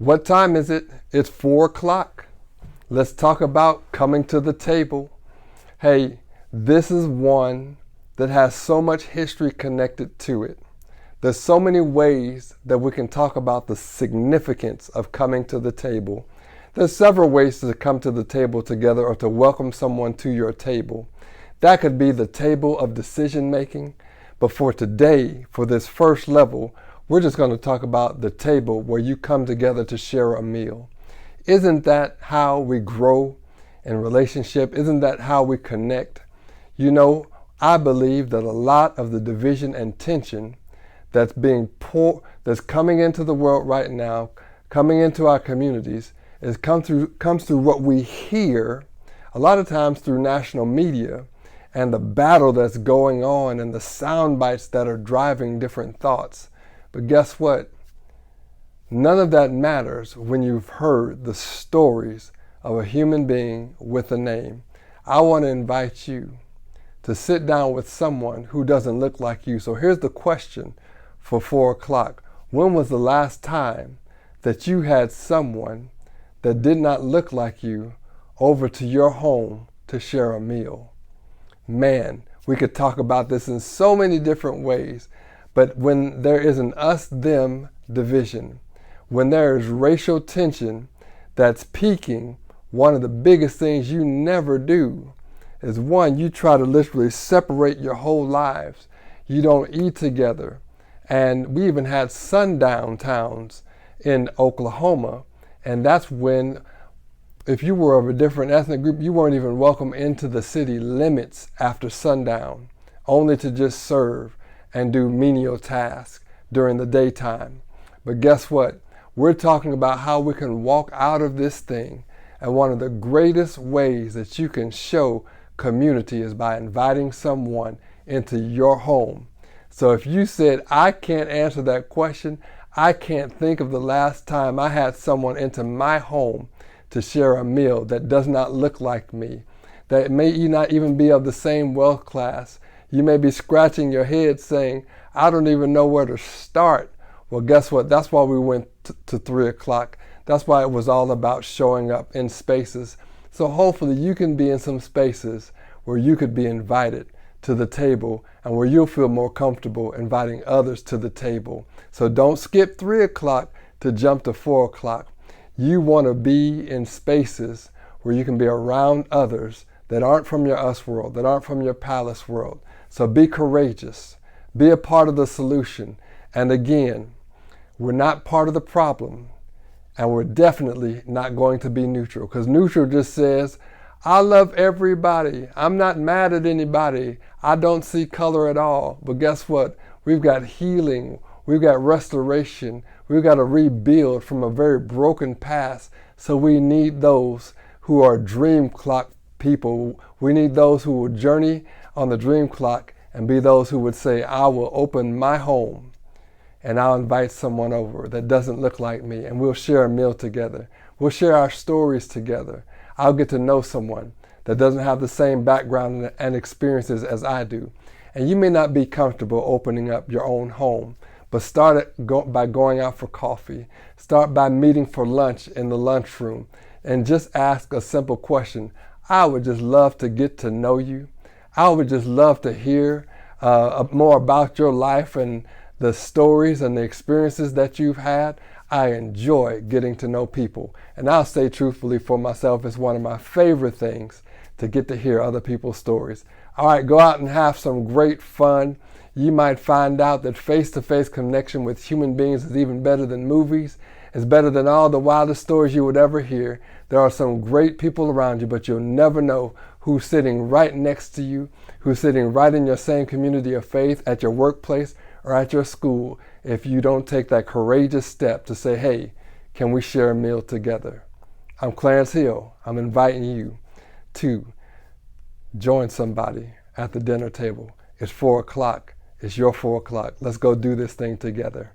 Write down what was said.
What time is it? It's 4 o'clock. Let's talk about coming to the table. Hey, this is one that has so much history connected to it. There's so many ways that we can talk about the significance of coming to the table. There's several ways to come to the table together or to welcome someone to your table. That could be the table of decision making. But for today, for this first level, we're just going to talk about the table where you come together to share a meal. Isn't that how we grow in relationship? Isn't that how we connect? You know, I believe that a lot of the division and tension that's coming into the world right now, coming into our communities, comes through what we hear, a lot of times through national media, and the battle that's going on and the sound bites that are driving different thoughts. But guess what? None of that matters when you've heard the stories of a human being with a name. I want to invite you to sit down with someone who doesn't look like you. So here's the question for 4 o'clock. When was the last time that you had someone that did not look like you over to your home to share a meal? Man, we could talk about this in so many different ways, but when there is an us-them division, when there is racial tension that's peaking, one of the biggest things you never do is one, you try to literally separate your whole lives. You don't eat together. And we even had sundown towns in Oklahoma, and that's when if you were of a different ethnic group, you weren't even welcome into the city limits after sundown, only to just serve and do menial tasks during the daytime. But guess what? We're talking about how we can walk out of this thing. And one of the greatest ways that you can show community is by inviting someone into your home. So if you said, I can't answer that question, I can't think of the last time I had someone into my home to share a meal that does not look like me, that may not even be of the same wealth class. You may be scratching your head saying, I don't even know where to start. Well, guess what? That's why we went to 3 o'clock. That's why it was all about showing up in spaces. So hopefully you can be in some spaces where you could be invited to the table and where you'll feel more comfortable inviting others to the table. So don't skip 3 o'clock to jump to 4 o'clock. You want to be in spaces where you can be around others that aren't from your us world, that aren't from your palace world. So be courageous. Be a part of the solution. And again, we're not part of the problem. And we're definitely not going to be neutral. Because neutral just says, I love everybody. I'm not mad at anybody. I don't see color at all. But guess what? We've got healing. We've got restoration. We've got to rebuild from a very broken past. So we need those who are dream clock people. We need those who will journey on the dream clock and be those who would say, I will open my home and I'll invite someone over that doesn't look like me, and we'll share a meal together. We'll share our stories together. I'll get to know someone that doesn't have the same background and experiences as I do. And you may not be comfortable opening up your own home, but start by going out for coffee. Start by meeting for lunch in the lunchroom and just ask a simple question. I would just love to get to know you. I would just love to hear more about your life and the stories and the experiences that you've had. I enjoy getting to know people. And I'll say truthfully for myself, it's one of my favorite things to get to hear other people's stories. All right, go out and have some great fun. You might find out that face-to-face connection with human beings is even better than movies. It's better than all the wildest stories you would ever hear. There are some great people around you, but you'll never know who's sitting right next to you, who's sitting right in your same community of faith at your workplace or at your school if you don't take that courageous step to say, hey, can we share a meal together? I'm Clarence Hill. I'm inviting you to join somebody at the dinner table. It's 4 o'clock. It's your 4 o'clock. Let's go do this thing together.